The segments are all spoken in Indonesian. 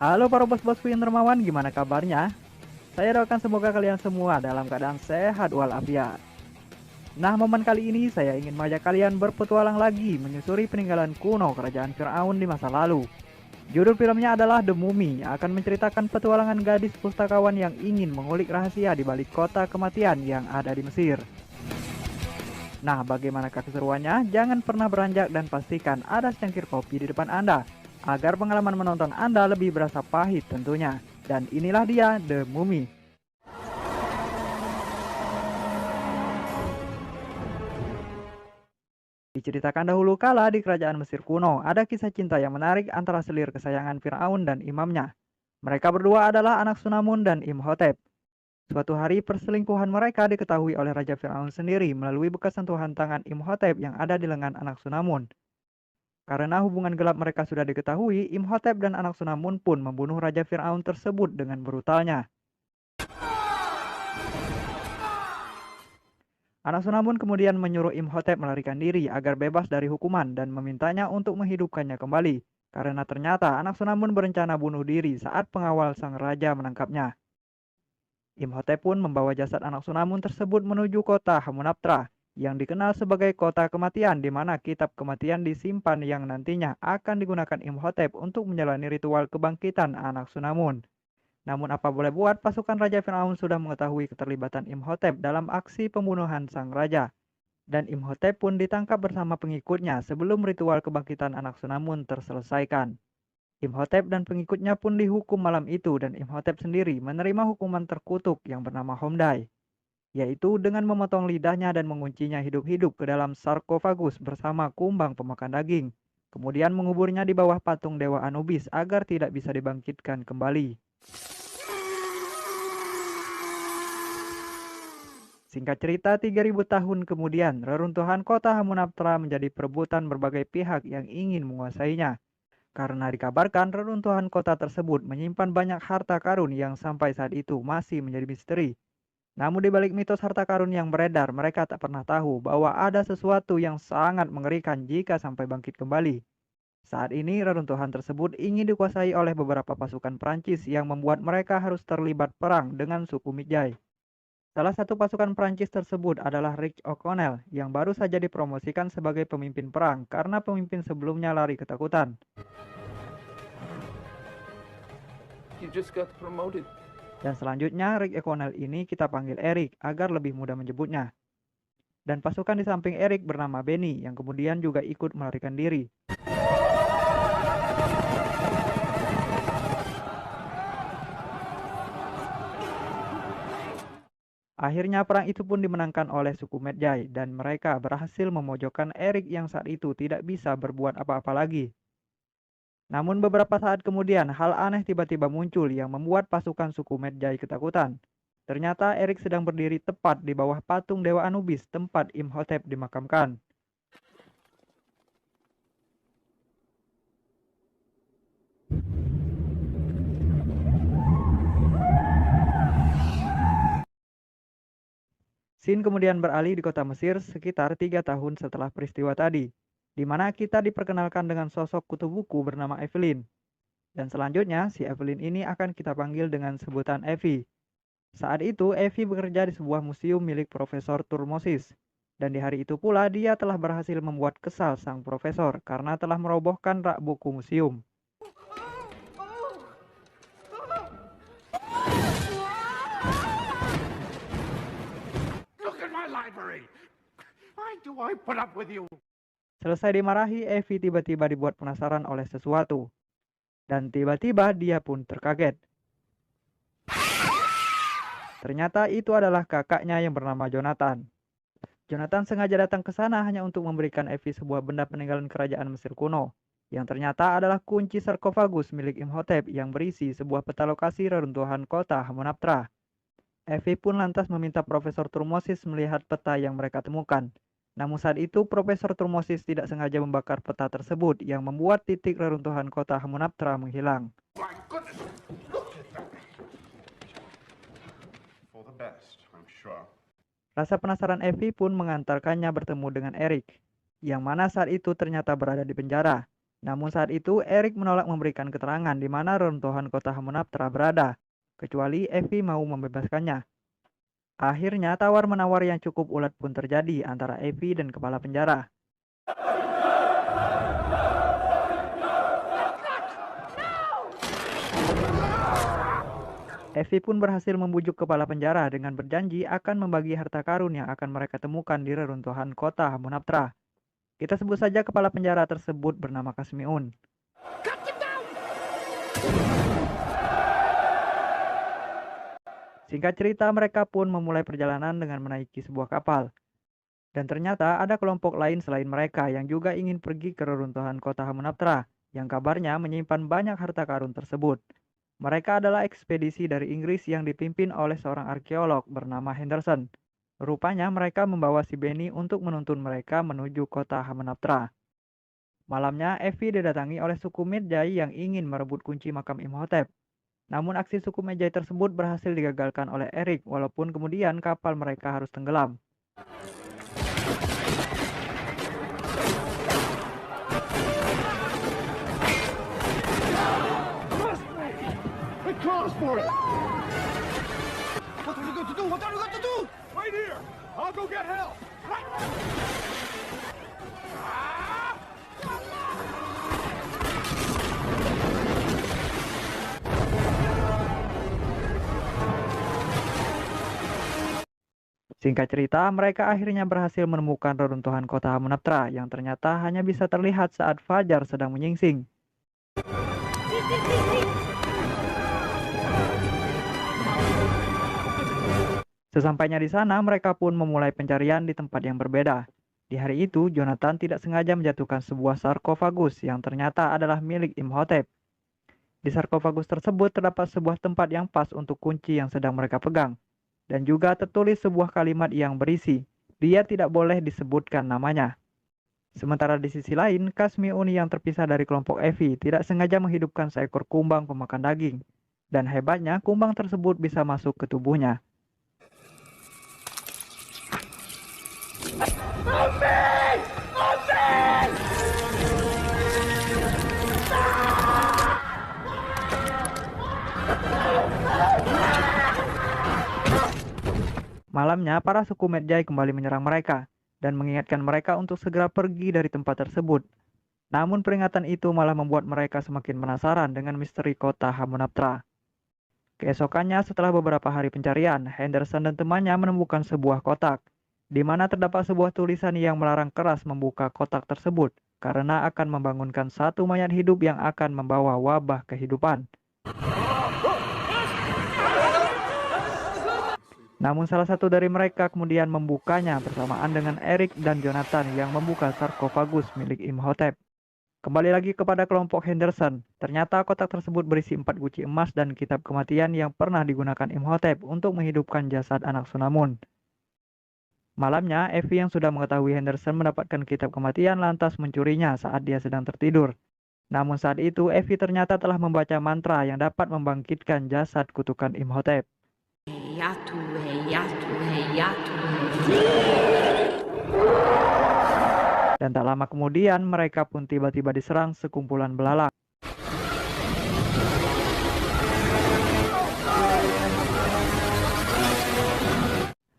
Halo para bos-bosku yang dermawan, gimana kabarnya? Saya doakan semoga kalian semua dalam keadaan sehat walafiat. Nah, momen kali ini saya ingin mengajak kalian berpetualang lagi menyusuri peninggalan kuno kerajaan Firaun di masa lalu. Judul filmnya adalah The Mummy, yang akan menceritakan petualangan gadis pustakawan yang ingin mengulik rahasia di balik kota kematian yang ada di Mesir. Nah, bagaimanakah keseruannya? Jangan pernah beranjak dan pastikan ada secangkir kopi di depan Anda, agar pengalaman menonton Anda lebih berasa pahit tentunya. Dan inilah dia, The Mummy. Diceritakan dahulu kala di kerajaan Mesir kuno, ada kisah cinta yang menarik antara selir kesayangan Firaun dan imamnya. Mereka berdua adalah anak Sunamun dan Imhotep. Suatu hari perselingkuhan mereka diketahui oleh Raja Firaun sendiri melalui bekas sentuhan tangan Imhotep yang ada di lengan anak Sunamun. Karena hubungan gelap mereka sudah diketahui, Imhotep dan anak Sunamun pun membunuh Raja Firaun tersebut dengan brutalnya. Anak Sunamun kemudian menyuruh Imhotep melarikan diri agar bebas dari hukuman dan memintanya untuk menghidupkannya kembali. Karena ternyata anak Sunamun berencana bunuh diri saat pengawal sang raja menangkapnya. Imhotep pun membawa jasad anak Sunamun tersebut menuju kota Hamunaptra, yang dikenal sebagai kota kematian di mana kitab kematian disimpan yang nantinya akan digunakan Imhotep untuk menjalani ritual kebangkitan anak Sunamun. Namun apa boleh buat, pasukan Raja Firaun sudah mengetahui keterlibatan Imhotep dalam aksi pembunuhan sang raja. Dan Imhotep pun ditangkap bersama pengikutnya sebelum ritual kebangkitan anak Sunamun terselesaikan. Imhotep dan pengikutnya pun dihukum malam itu dan Imhotep sendiri menerima hukuman terkutuk yang bernama Homdai, yaitu dengan memotong lidahnya dan menguncinya hidup-hidup ke dalam sarkofagus bersama kumbang pemakan daging, kemudian menguburnya di bawah patung dewa Anubis agar tidak bisa dibangkitkan kembali. Singkat cerita, 3000 tahun kemudian, reruntuhan kota Hamunaptra menjadi perebutan berbagai pihak yang ingin menguasainya. Karena dikabarkan reruntuhan kota tersebut menyimpan banyak harta karun yang sampai saat itu masih menjadi misteri. Namun di balik mitos harta karun yang beredar, mereka tak pernah tahu bahwa ada sesuatu yang sangat mengerikan jika sampai bangkit kembali. Saat ini reruntuhan tersebut ingin dikuasai oleh beberapa pasukan Prancis yang membuat mereka harus terlibat perang dengan suku Midjay. Salah satu pasukan Prancis tersebut adalah Rick O'Connell yang baru saja dipromosikan sebagai pemimpin perang karena pemimpin sebelumnya lari ketakutan. Dan selanjutnya Rick O'Connell ini kita panggil Eric agar lebih mudah menyebutnya. Dan pasukan di samping Eric bernama Benny yang kemudian juga ikut melarikan diri. Akhirnya perang itu pun dimenangkan oleh suku Medjay dan mereka berhasil memojokkan Eric yang saat itu tidak bisa berbuat apa-apa lagi. Namun beberapa saat kemudian, hal aneh tiba-tiba muncul yang membuat pasukan suku Medjay ketakutan. Ternyata Erik sedang berdiri tepat di bawah patung Dewa Anubis tempat Imhotep dimakamkan. Scene kemudian beralih di kota Mesir sekitar 3 tahun setelah peristiwa tadi, di mana kita diperkenalkan dengan sosok kutu buku bernama Evelyn. Dan selanjutnya, si Evelyn ini akan kita panggil dengan sebutan Evie. Saat itu, Evie bekerja di sebuah museum milik Profesor Turmosis. Dan di hari itu pula, dia telah berhasil membuat kesal sang profesor karena telah merobohkan rak buku museum. Selesai dimarahi, Evie tiba-tiba dibuat penasaran oleh sesuatu. Dan tiba-tiba dia pun terkaget. Ternyata itu adalah kakaknya yang bernama Jonathan. Jonathan sengaja datang ke sana hanya untuk memberikan Evie sebuah benda peninggalan kerajaan Mesir kuno, yang ternyata adalah kunci sarkofagus milik Imhotep yang berisi sebuah peta lokasi reruntuhan kota Hamunaptra. Evie pun lantas meminta Profesor Turmosis melihat peta yang mereka temukan. Namun saat itu Profesor Turmosis tidak sengaja membakar peta tersebut yang membuat titik reruntuhan kota Hamunaptra menghilang. Rasa penasaran Evie pun mengantarkannya bertemu dengan Eric. yang mana saat itu ternyata berada di penjara. Namun saat itu Erik menolak memberikan keterangan di mana reruntuhan kota Hamunaptra berada, kecuali Evi mau membebaskannya. Akhirnya tawar-menawar yang cukup ulet pun terjadi antara Evi dan kepala penjara. Evi pun berhasil membujuk kepala penjara dengan berjanji akan membagi harta karun yang akan mereka temukan di reruntuhan kota Hamunaptra. Kita sebut saja kepala penjara tersebut bernama Kasmiun. Singkat cerita, mereka pun memulai perjalanan dengan menaiki sebuah kapal. Dan ternyata ada kelompok lain selain mereka yang juga ingin pergi ke reruntuhan kota Hamunaptra, yang kabarnya menyimpan banyak harta karun tersebut. Mereka adalah ekspedisi dari Inggris yang dipimpin oleh seorang arkeolog bernama Henderson. Rupanya mereka membawa si Benny untuk menuntun mereka menuju kota Hamunaptra. Malamnya, Evi didatangi oleh suku Medjay yang ingin merebut kunci makam Imhotep. Namun aksi suku Medjay tersebut berhasil digagalkan oleh Erik, walaupun kemudian kapal mereka harus tenggelam. Singkat cerita, mereka akhirnya berhasil menemukan reruntuhan kota Hamunaptra yang ternyata hanya bisa terlihat saat fajar sedang menyingsing. Sesampainya di sana, mereka pun memulai pencarian di tempat yang berbeda. Di hari itu, Jonathan tidak sengaja menjatuhkan sebuah sarkofagus yang ternyata adalah milik Imhotep. Di sarkofagus tersebut terdapat sebuah tempat yang pas untuk kunci yang sedang mereka pegang. Dan juga tertulis sebuah kalimat yang berisi, dia tidak boleh disebutkan namanya. Sementara di sisi lain, Kasmiun yang terpisah dari kelompok Evi tidak sengaja menghidupkan seekor kumbang pemakan daging. Dan hebatnya, kumbang tersebut bisa masuk ke tubuhnya. Malamnya, para suku Medjay kembali menyerang mereka dan mengingatkan mereka untuk segera pergi dari tempat tersebut. Namun peringatan itu malah membuat mereka semakin penasaran dengan misteri kota Hamunaptra. Keesokannya, setelah beberapa hari pencarian, Henderson dan temannya menemukan sebuah kotak, di mana terdapat sebuah tulisan yang melarang keras membuka kotak tersebut, karena akan membangunkan satu mayat hidup yang akan membawa wabah kehidupan. Namun salah satu dari mereka kemudian membukanya bersamaan dengan Erik dan Jonathan yang membuka sarkofagus milik Imhotep. Kembali lagi kepada kelompok Henderson, ternyata kotak tersebut berisi 4 guci emas dan kitab kematian yang pernah digunakan Imhotep untuk menghidupkan jasad anak Sunamun. Malamnya, Evi yang sudah mengetahui Henderson mendapatkan kitab kematian lantas mencurinya saat dia sedang tertidur. Namun saat itu, Evi ternyata telah membaca mantra yang dapat membangkitkan jasad kutukan Imhotep. Dan tak lama kemudian mereka pun tiba-tiba diserang sekumpulan belalang.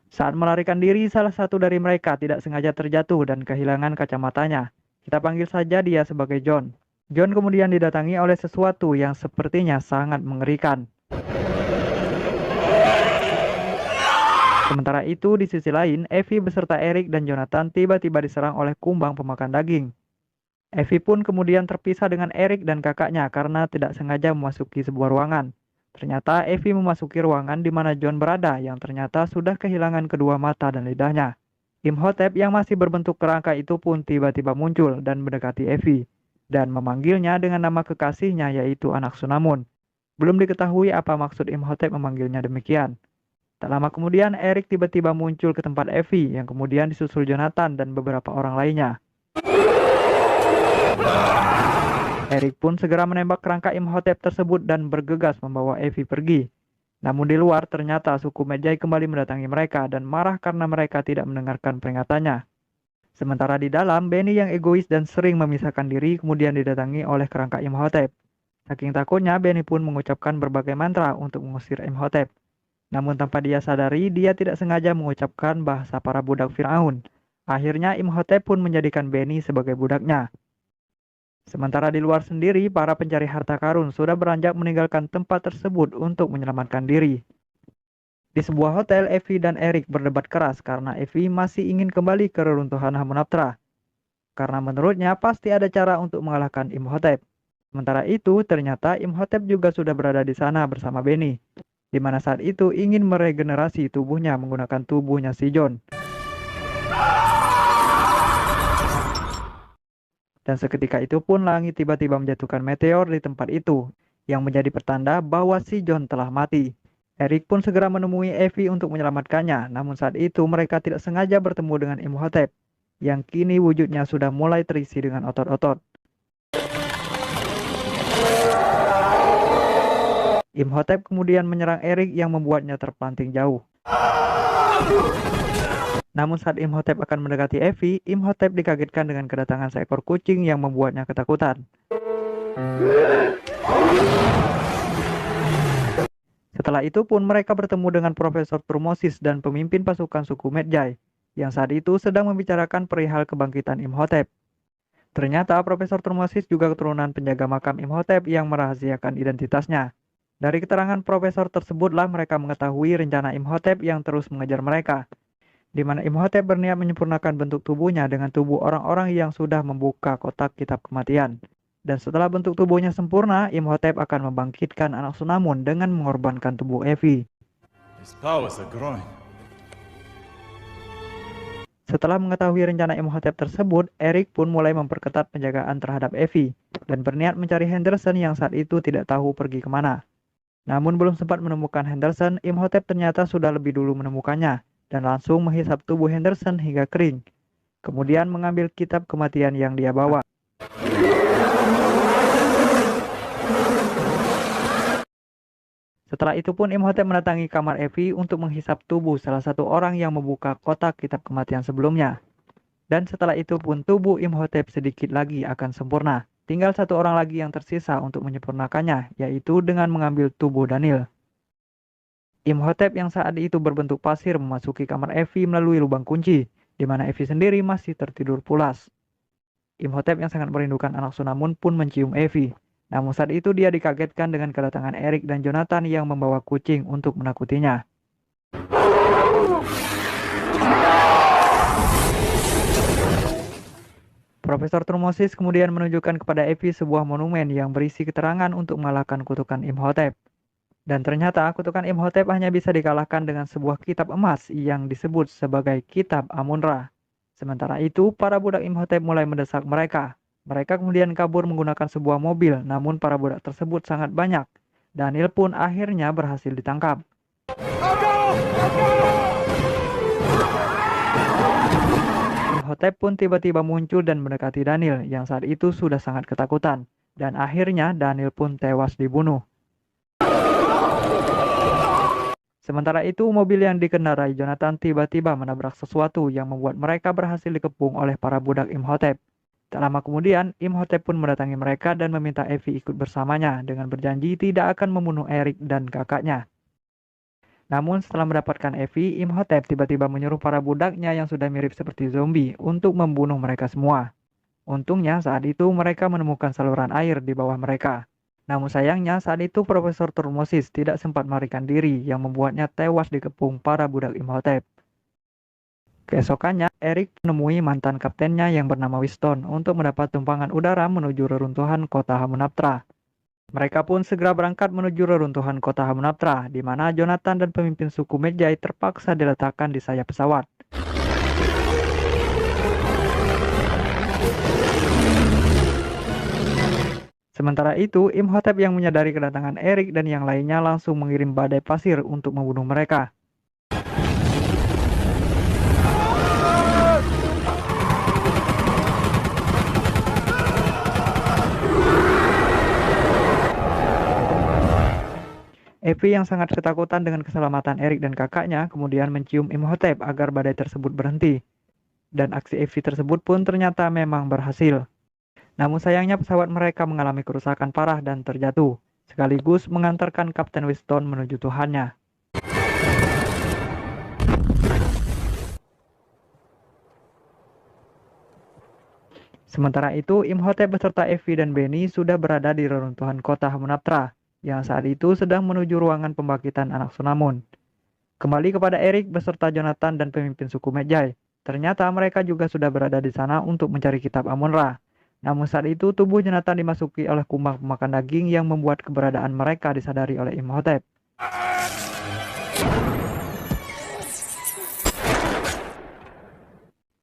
Saat melarikan diri, salah satu dari mereka tidak sengaja terjatuh dan kehilangan kacamatanya. Kita panggil saja dia sebagai John. John kemudian didatangi oleh sesuatu yang sepertinya sangat mengerikan. Sementara itu, di sisi lain, Evi beserta Erik dan Jonathan tiba-tiba diserang oleh kumbang pemakan daging. Evi pun kemudian terpisah dengan Erik dan kakaknya karena tidak sengaja memasuki sebuah ruangan. Ternyata Evi memasuki ruangan di mana John berada yang ternyata sudah kehilangan kedua mata dan lidahnya. Imhotep yang masih berbentuk kerangka itu pun tiba-tiba muncul dan mendekati Evi dan memanggilnya dengan nama kekasihnya yaitu anak Sunamun. Belum diketahui apa maksud Imhotep memanggilnya demikian. Tak lama kemudian, Erik tiba-tiba muncul ke tempat Evi, yang kemudian disusul Jonathan dan beberapa orang lainnya. Erik pun segera menembak kerangka Imhotep tersebut dan bergegas membawa Evi pergi. Namun di luar, ternyata suku Medjay kembali mendatangi mereka dan marah karena mereka tidak mendengarkan peringatannya. Sementara di dalam, Benny yang egois dan sering memisahkan diri kemudian didatangi oleh kerangka Imhotep. Saking takutnya, Benny pun mengucapkan berbagai mantra untuk mengusir Imhotep. Namun tanpa dia sadari, dia tidak sengaja mengucapkan bahasa para budak Firaun. Akhirnya Imhotep pun menjadikan Benny sebagai budaknya. Sementara di luar sendiri, para pencari harta karun sudah beranjak meninggalkan tempat tersebut untuk menyelamatkan diri. Di sebuah hotel, Evie dan Eric berdebat keras karena Evie masih ingin kembali ke reruntuhan Hamunaptra. Karena menurutnya pasti ada cara untuk mengalahkan Imhotep. Sementara itu, ternyata Imhotep juga sudah berada di sana bersama Benny, di mana saat itu ingin meregenerasi tubuhnya menggunakan tubuhnya si John. Dan seketika itu pun langit tiba-tiba menjatuhkan meteor di tempat itu, yang menjadi pertanda bahwa si John telah mati. Eric pun segera menemui Evie untuk menyelamatkannya, namun saat itu mereka tidak sengaja bertemu dengan Imhotep, yang kini wujudnya sudah mulai terisi dengan otot-otot. Imhotep kemudian menyerang Eric yang membuatnya terpelanting jauh. Namun saat Imhotep akan mendekati Evie, Imhotep dikagetkan dengan kedatangan seekor kucing yang membuatnya ketakutan. Setelah itu pun mereka bertemu dengan Profesor Turmosis dan pemimpin pasukan suku Medjay, yang saat itu sedang membicarakan perihal kebangkitan Imhotep. Ternyata Profesor Turmosis juga keturunan penjaga makam Imhotep yang merahasiakan identitasnya. Dari keterangan profesor tersebutlah mereka mengetahui rencana Imhotep yang terus mengejar mereka, di mana Imhotep berniat menyempurnakan bentuk tubuhnya dengan tubuh orang-orang yang sudah membuka kotak kitab kematian. Dan setelah bentuk tubuhnya sempurna, Imhotep akan membangkitkan anak Sunamun dengan mengorbankan tubuh Evie. Setelah mengetahui rencana Imhotep tersebut, Eric pun mulai memperketat penjagaan terhadap Evie, dan berniat mencari Henderson yang saat itu tidak tahu pergi kemana. Namun belum sempat menemukan Henderson, Imhotep ternyata sudah lebih dulu menemukannya, dan langsung menghisap tubuh Henderson hingga kering. Kemudian mengambil kitab kematian yang dia bawa. Setelah itu pun Imhotep mendatangi kamar Evie untuk menghisap tubuh salah satu orang yang membuka kotak kitab kematian sebelumnya. Dan setelah itu pun tubuh Imhotep sedikit lagi akan sempurna. Tinggal satu orang lagi yang tersisa untuk menyempurnakannya, yaitu dengan mengambil tubuh Daniel. Imhotep yang saat itu berbentuk pasir memasuki kamar Evie melalui lubang kunci, di mana Evie sendiri masih tertidur pulas. Imhotep yang sangat merindukan anak Sunamun pun mencium Evie. Namun saat itu dia dikagetkan dengan kedatangan Eric dan Jonathan yang membawa kucing untuk menakutinya. Profesor Turmosis kemudian menunjukkan kepada Evie sebuah monumen yang berisi keterangan untuk mengalahkan kutukan Imhotep. Dan ternyata kutukan Imhotep hanya bisa dikalahkan dengan sebuah kitab emas yang disebut sebagai Kitab Amun-Ra. Sementara itu, para budak Imhotep mulai mendesak mereka. Mereka kemudian kabur menggunakan sebuah mobil, namun para budak tersebut sangat banyak. Daniel pun akhirnya berhasil ditangkap. Imhotep pun tiba-tiba muncul dan mendekati Daniel yang saat itu sudah sangat ketakutan. Dan akhirnya Daniel pun tewas dibunuh. Sementara itu mobil yang dikendarai Jonathan tiba-tiba menabrak sesuatu yang membuat mereka berhasil dikepung oleh para budak Imhotep. Tak lama kemudian Imhotep pun mendatangi mereka dan meminta Evie ikut bersamanya dengan berjanji tidak akan membunuh Eric dan kakaknya. Namun setelah mendapatkan Evie, Imhotep tiba-tiba menyuruh para budaknya yang sudah mirip seperti zombie untuk membunuh mereka semua. Untungnya saat itu mereka menemukan saluran air di bawah mereka. Namun sayangnya saat itu Profesor Turmosis tidak sempat melarikan diri yang membuatnya tewas dikepung para budak Imhotep. Keesokannya, Eric menemui mantan kaptennya yang bernama Winston untuk mendapat tumpangan udara menuju reruntuhan kota Hamunaptra. Mereka pun segera berangkat menuju reruntuhan kota Hamunaptra, di mana Jonathan dan pemimpin suku Medjay terpaksa diletakkan di sayap pesawat. Sementara itu, Imhotep yang menyadari kedatangan Eric dan yang lainnya langsung mengirim badai pasir untuk membunuh mereka. Evie yang sangat ketakutan dengan keselamatan Eric dan kakaknya kemudian mencium Imhotep agar badai tersebut berhenti. Dan aksi Evi tersebut pun ternyata memang berhasil. Namun sayangnya pesawat mereka mengalami kerusakan parah dan terjatuh, sekaligus mengantarkan Kapten Winston menuju Tuhannya. Sementara itu, Imhotep beserta Evi dan Benny sudah berada di reruntuhan kota Hamunaptra, yang saat itu sedang menuju ruangan pembangkitan anak Sunamun. Kembali kepada Erik beserta Jonathan dan pemimpin suku Medjay. Ternyata mereka juga sudah berada di sana untuk mencari kitab Amun-Ra. Namun saat itu tubuh Jonathan dimasuki oleh kumbang pemakan daging yang membuat keberadaan mereka disadari oleh Imhotep.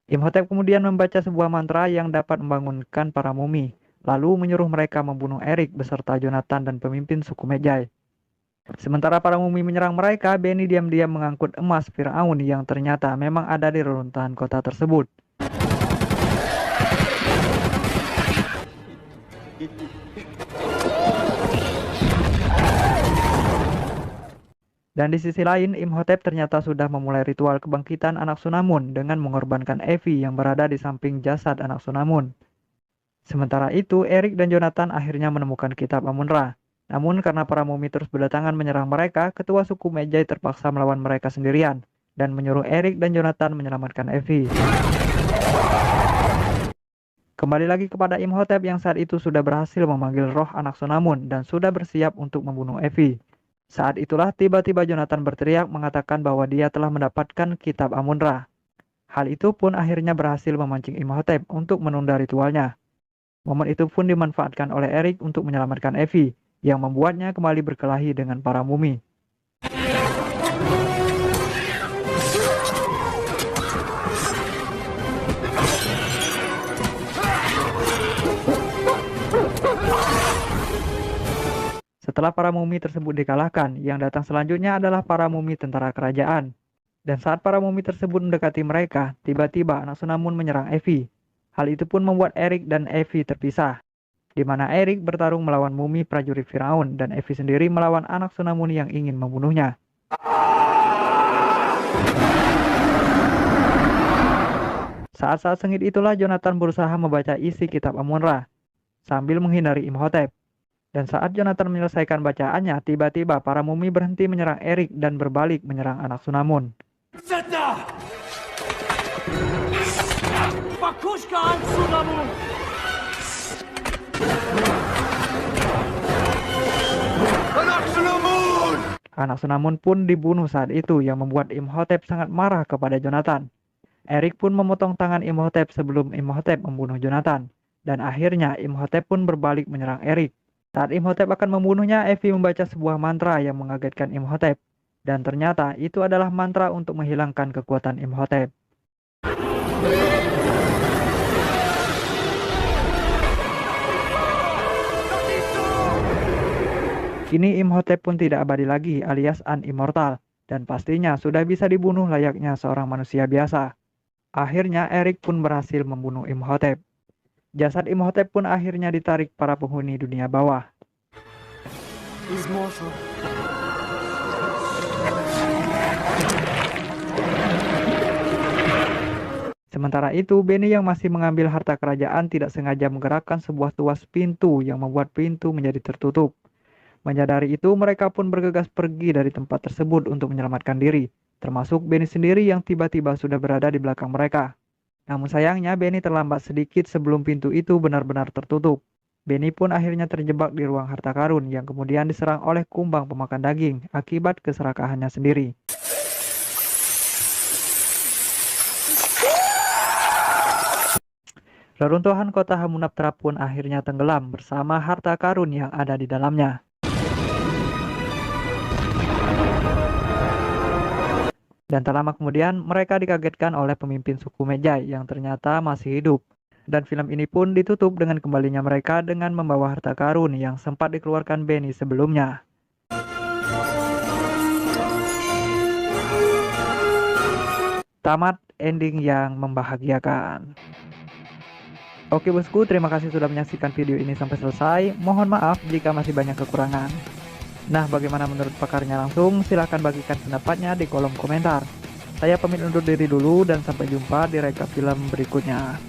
Imhotep kemudian membaca sebuah mantra yang dapat membangunkan para mumi, lalu menyuruh mereka membunuh Erik beserta Jonathan dan pemimpin suku Medjay. Sementara para mumi menyerang mereka, Benny diam-diam mengangkut emas Firaun yang ternyata memang ada di reruntuhan kota tersebut. Dan di sisi lain, Imhotep ternyata sudah memulai ritual kebangkitan anak Sunamun dengan mengorbankan Evi yang berada di samping jasad anak Sunamun. Sementara itu, Erik dan Jonathan akhirnya menemukan kitab Amun-Ra. Namun karena para mumi terus berdatangan menyerang mereka, ketua suku Medjay terpaksa melawan mereka sendirian dan menyuruh Erik dan Jonathan menyelamatkan Evi. Kembali lagi kepada Imhotep yang saat itu sudah berhasil memanggil roh anak Sunamun dan sudah bersiap untuk membunuh Evi. Saat itulah tiba-tiba Jonathan berteriak mengatakan bahwa dia telah mendapatkan kitab Amun-Ra. Hal itu pun akhirnya berhasil memancing Imhotep untuk menunda ritualnya. Momen itu pun dimanfaatkan oleh Erik untuk menyelamatkan Evi, yang membuatnya kembali berkelahi dengan para mumi. Setelah para mumi tersebut dikalahkan, yang datang selanjutnya adalah para mumi tentara kerajaan. Dan saat para mumi tersebut mendekati mereka, tiba-tiba anak Sunamun menyerang Evi. Hal itu pun membuat Erik dan Evi terpisah, di mana Erik bertarung melawan mumi prajurit Firaun dan Evi sendiri melawan anak Sunamun yang ingin membunuhnya. Saat-saat sengit itulah Jonathan berusaha membaca isi kitab Amun-Ra sambil menghindari Imhotep. Dan saat Jonathan menyelesaikan bacaannya, tiba-tiba para mumi berhenti menyerang Erik dan berbalik menyerang anak Sunamun. Anak Sunamun pun dibunuh saat itu yang membuat Imhotep sangat marah kepada Jonathan. Erik pun memotong tangan Imhotep sebelum Imhotep membunuh Jonathan. Dan akhirnya Imhotep pun berbalik menyerang Erik. Saat Imhotep akan membunuhnya, Evi membaca sebuah mantra yang mengagetkan Imhotep. Dan ternyata itu adalah mantra untuk menghilangkan kekuatan Imhotep. Kini Imhotep pun tidak abadi lagi alias un-immortal. Dan pastinya sudah bisa dibunuh layaknya seorang manusia biasa. Akhirnya Erik pun berhasil membunuh Imhotep. Jasad Imhotep pun akhirnya ditarik para penghuni dunia bawah. Sementara itu, Benny yang masih mengambil harta kerajaan tidak sengaja menggerakkan sebuah tuas pintu yang membuat pintu menjadi tertutup. Menyadari itu, mereka pun bergegas pergi dari tempat tersebut untuk menyelamatkan diri, termasuk Benny sendiri yang tiba-tiba sudah berada di belakang mereka. Namun sayangnya Benny terlambat sedikit sebelum pintu itu benar-benar tertutup. Benny pun akhirnya terjebak di ruang harta karun yang kemudian diserang oleh kumbang pemakan daging akibat keserakahannya sendiri. Reruntuhan kota Hamunaptra pun akhirnya tenggelam bersama harta karun yang ada di dalamnya. Dan tak lama kemudian, mereka dikagetkan oleh pemimpin suku Medjay yang ternyata masih hidup. Dan film ini pun ditutup dengan kembalinya mereka dengan membawa harta karun yang sempat dikeluarkan Benny sebelumnya. Tamat ending yang membahagiakan. Oke bosku, terima kasih sudah menyaksikan video ini sampai selesai. Mohon maaf jika masih banyak kekurangan. Nah, bagaimana menurut pakarnya langsung? Silahkan bagikan pendapatnya di kolom komentar. Saya pamit undur diri dulu dan sampai jumpa di rekap film berikutnya.